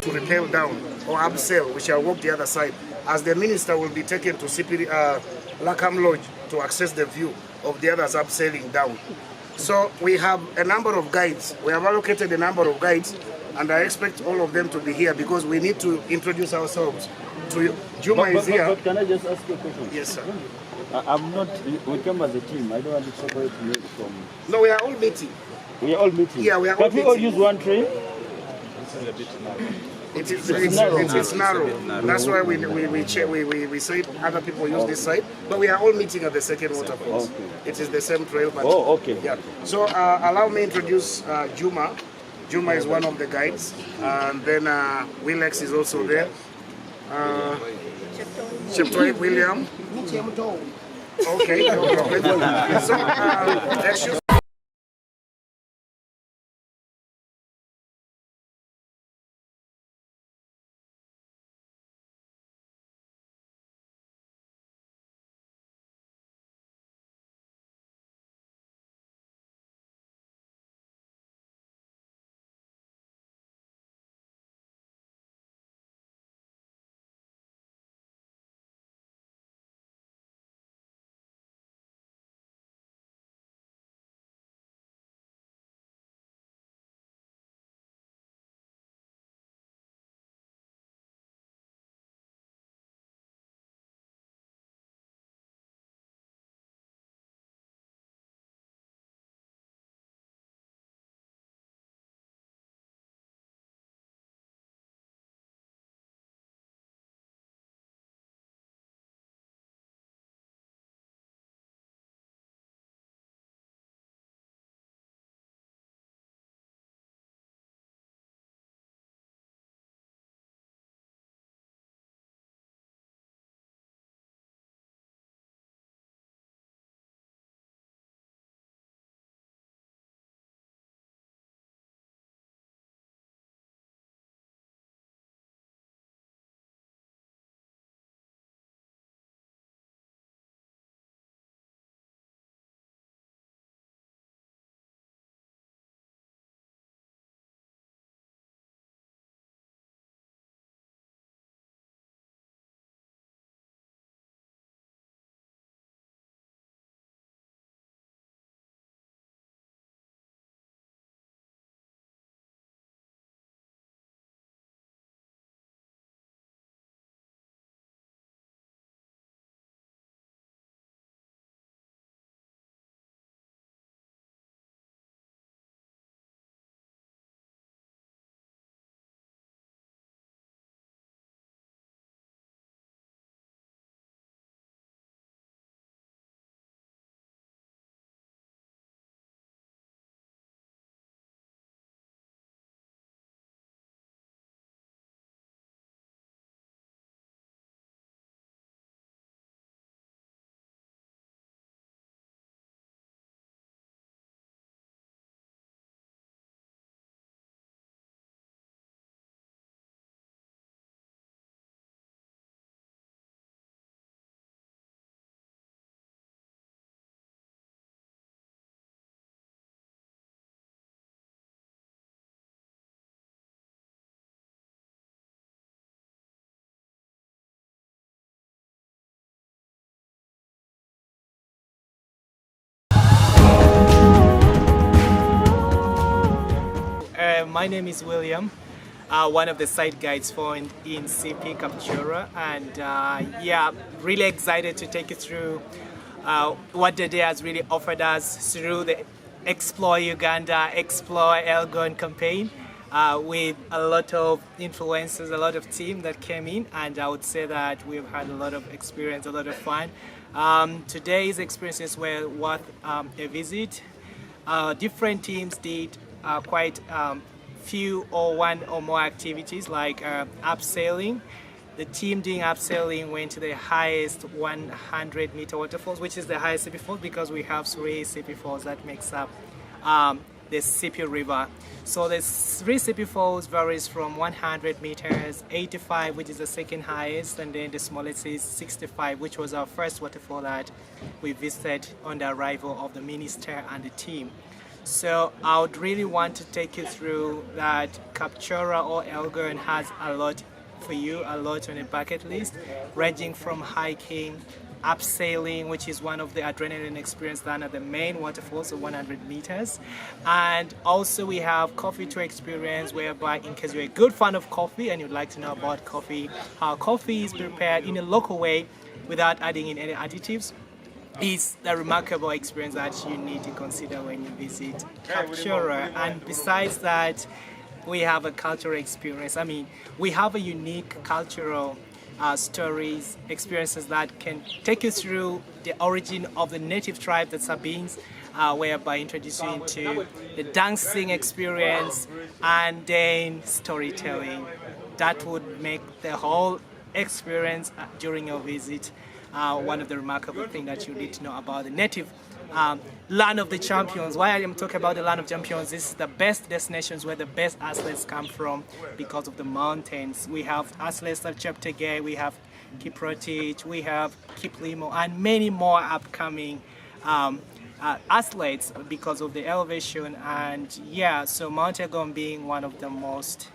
To repel down or upsell, we shall walk the other side, as the minister will be taken to Sipi Lakam Lodge to access the view of the others upselling down. So we have a number of guides. We have allocated a number of guides, and I expect all of them to be here because we need to introduce ourselves to you. Juma is here. But can I just ask you a question? Yes, sir. I'm not, we come as a team. I don't want to separate me from... No, we are all meeting. We are all meeting? Yeah, we are all meeting. But we all use one train? It's narrow. That's why we say other people use this side, but we are all meeting at the second waterfalls. Okay. It is the same trail. But okay. Yeah. So allow me introduce Juma. Juma is one of the guides, and then Willex is also there. Cheptoi William. Okay, no problem. So let's use. My name is William, one of the site guides found in Sipi Captura, and yeah, really excited to take you through what the day has really offered us through the Explore Uganda, Explore Elgon campaign, with a lot of influencers, a lot of team that came in, and I would say that we've had a lot of experience, a lot of fun. Today's experiences were worth a visit. Different teams did quite few or one or more activities like abseiling. The team doing abseiling went to the highest 100-meter waterfalls, which is the highest Sipi Falls, because we have 3 Sipi Falls that makes up the Sipi River. So the 3 Sipi Falls varies from 100 meters, 85, which is the second highest, and then the smallest is 65, which was our first waterfall that we visited on the arrival of the minister and the team. So I would really want to take you through that Kapchora or Elgon has a lot for you, a lot on a bucket list, ranging from hiking, abseiling, which is one of the adrenaline experience done at the main waterfalls of 100 meters. And also we have coffee tour experience, whereby in case you're a good fan of coffee and you'd like to know about coffee, how coffee is prepared in a local way without adding in any additives, is a remarkable experience that you need to consider when you visit Kapchora. And besides that, we have a cultural experience. I mean, we have a unique cultural stories, experiences that can take you through the origin of the native tribe, the Sabines, whereby introducing you into the dancing experience and then storytelling. That would make the whole experience during your visit one of the remarkable things that you need to know about the native land of the champions. Why I am talking about the land of champions, this is the best destinations where the best athletes come from because of the mountains. We have athletes like Cheptegei, we have Kiprotich, we have Kiplimo, and many more upcoming athletes because of the elevation. And yeah, so Mount Elgon being one of the most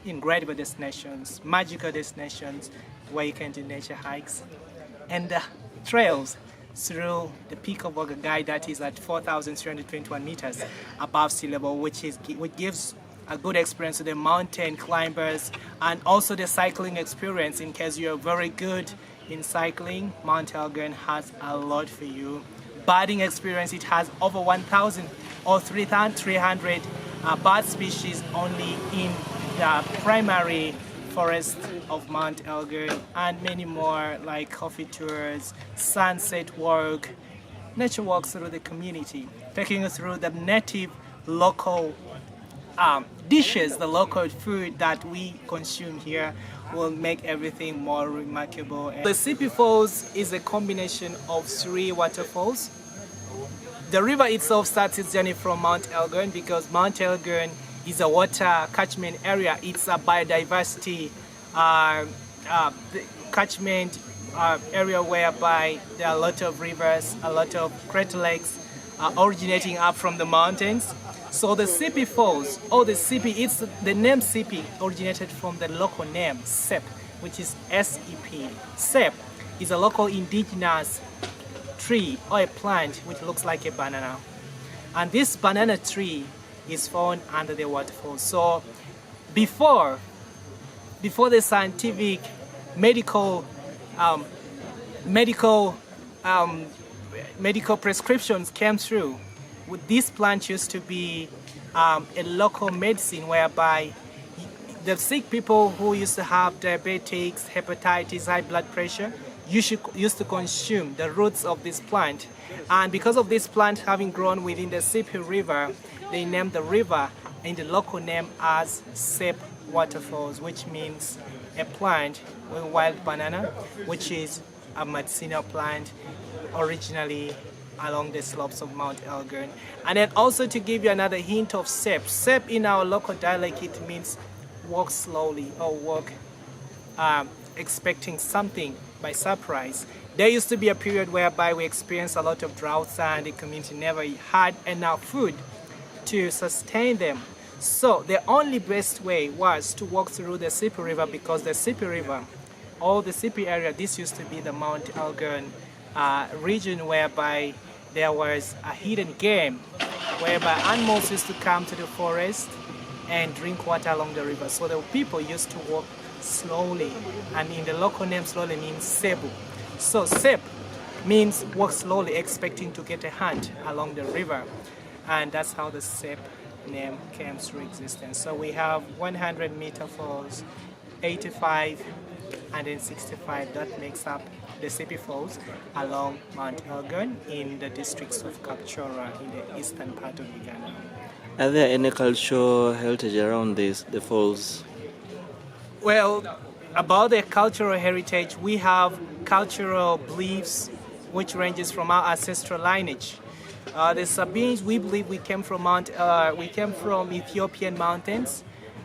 incredible destinations, magical destinations where you can do nature hikes and trails through the peak of Ogagai, that is at 4,321 meters above sea level, which gives a good experience to the mountain climbers, and also the cycling experience. In case you're very good in cycling, Mount Elgon has a lot for you. Birding experience, it has over 1,000 or 3,300 bird species only in the primary forest of Mount Elgon, and many more like coffee tours, sunset walk, nature walks through the community, taking you through the native local dishes, the local food that we consume here will make everything more remarkable. The Sipi Falls is a combination of 3 waterfalls. The river itself starts its journey from Mount Elgon because Mount Elgon is a water catchment area. It's a biodiversity catchment area whereby there are a lot of rivers, a lot of crater lakes originating up from the mountains. So the Sipi Falls, or the Sipi, the name Sipi originated from the local name Sep, which is S-E-P. Sep is a local indigenous tree or a plant which looks like a banana. And this banana tree is found under the waterfall. So before the scientific medical prescriptions came through, this plant used to be a local medicine whereby the sick people who used to have diabetics, hepatitis, high blood pressure used to consume the roots of this plant. And because of this plant having grown within the Sipi River, they named the river in the local name as Sep Waterfalls, which means a plant with wild banana, which is a medicinal plant originally along the slopes of Mount Elgon. And then also to give you another hint of Sep. Sep in our local dialect, it means walk slowly or walk expecting something by surprise. There used to be a period whereby we experienced a lot of droughts and the community never had enough food to sustain them. So the only best way was to walk through the Sipi River, because the Sipi River, or the Sipi area, this used to be the Mount Elgon region whereby there was a hidden game, whereby animals used to come to the forest and drink water along the river. So the people used to walk slowly, and in the local name slowly means Sebu. So Sep means walk slowly, expecting to get a hand along the river. And that's how the SEP name came through existence. So we have 100-meter falls, 85, and then 65. That makes up the Sipi Falls along Mount Elgon in the districts of Kapchorwa in the eastern part of Uganda. Are there any cultural heritage around the falls? Well, about the cultural heritage, we have cultural beliefs which ranges from our ancestral lineage. The Sabines, we believe we came from Ethiopian mountains,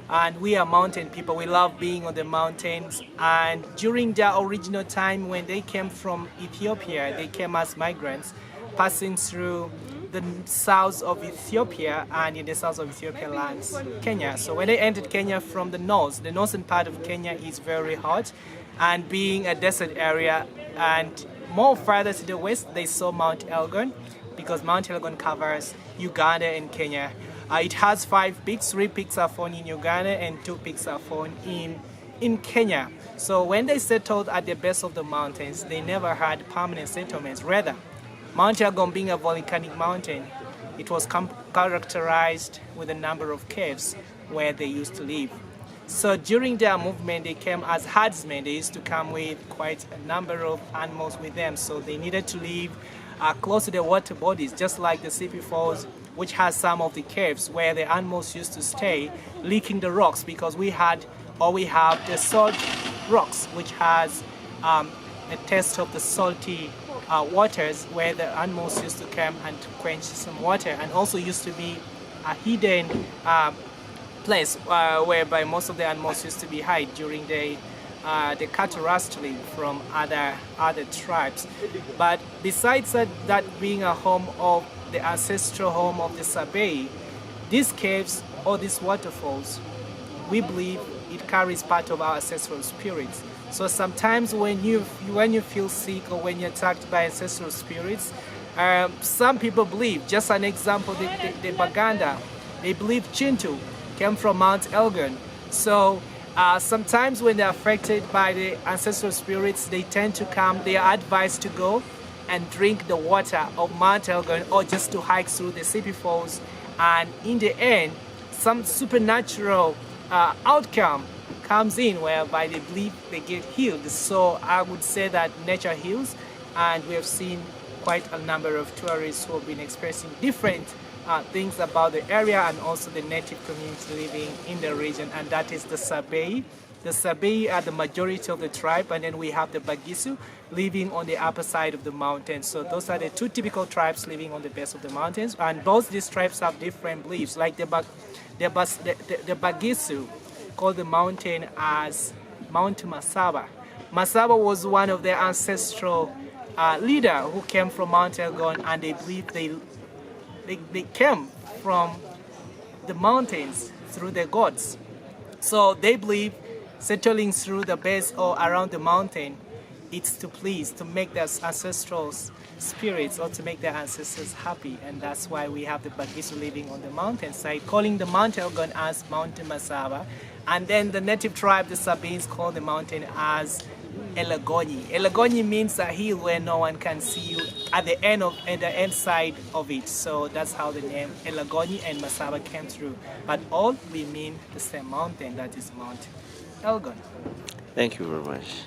and we are mountain people. We love being on the mountains. And during their original time, when they came from Ethiopia, they came as migrants, passing through the south of Ethiopia, and in the south of Ethiopia lands Kenya. So when they entered Kenya from the northern part of Kenya is very hot, and being a desert area, and more further to the west, they saw Mount Elgon, because Mount Elgon covers Uganda and Kenya. It has 5 peaks. 3 peaks are found in Uganda and 2 peaks are found in Kenya. So when they settled at the base of the mountains, they never had permanent settlements. Rather, Mount Elgon being a volcanic mountain, it was characterized with a number of caves where they used to live. So during their movement, they came as herdsmen. They used to come with quite a number of animals with them. So they needed to live close to the water bodies, just like the Sipi Falls, which has some of the caves where the animals used to stay, licking the rocks, because we have the salt rocks, which has a taste of the salty waters, where the animals used to come and to quench some water, and also used to be a hidden place whereby most of the animals used to be hid during the cattle rustling from other tribes. But besides that being a home of the ancestral home of the Sabei, these caves or these waterfalls, we believe it carries part of our ancestral spirits. So sometimes when you feel sick or when you're attacked by ancestral spirits, some people believe, just an example, the Baganda, they believe Chintu came from Mount Elgon. So sometimes when they're affected by the ancestral spirits, they tend to come, they are advised to go and drink the water of Mount Elgon, or just to hike through the Sipi Falls, and in the end some supernatural outcome comes in whereby they believe they get healed. So I would say that nature heals, and we have seen quite a number of tourists who have been expressing different things about the area and also the native community living in the region, and that is the Sabei. The Sabei are the majority of the tribe, and then we have the Bagisu living on the upper side of the mountain. So those are the 2 typical tribes living on the base of the mountains, and both these tribes have different beliefs. Like the Bagisu call the mountain as Mount Masaba. Masaba was one of their ancestral leader who came from Mount Elgon, and they believe they came from the mountains through the gods. So they believe settling through the base or around the mountain, it's to please, to make their ancestral spirits or to make their ancestors happy. And that's why we have the Bagisu living on the mountainside, calling the Mount Elgon as Mount Masaba. And then the native tribe, the Sabines, call the mountain as Elgon. Elgon means a hill where no one can see you at the end side of it. So that's how the name Elgon and Masaba came through. But all we mean the same mountain, that is Mount Elgon. Thank you very much.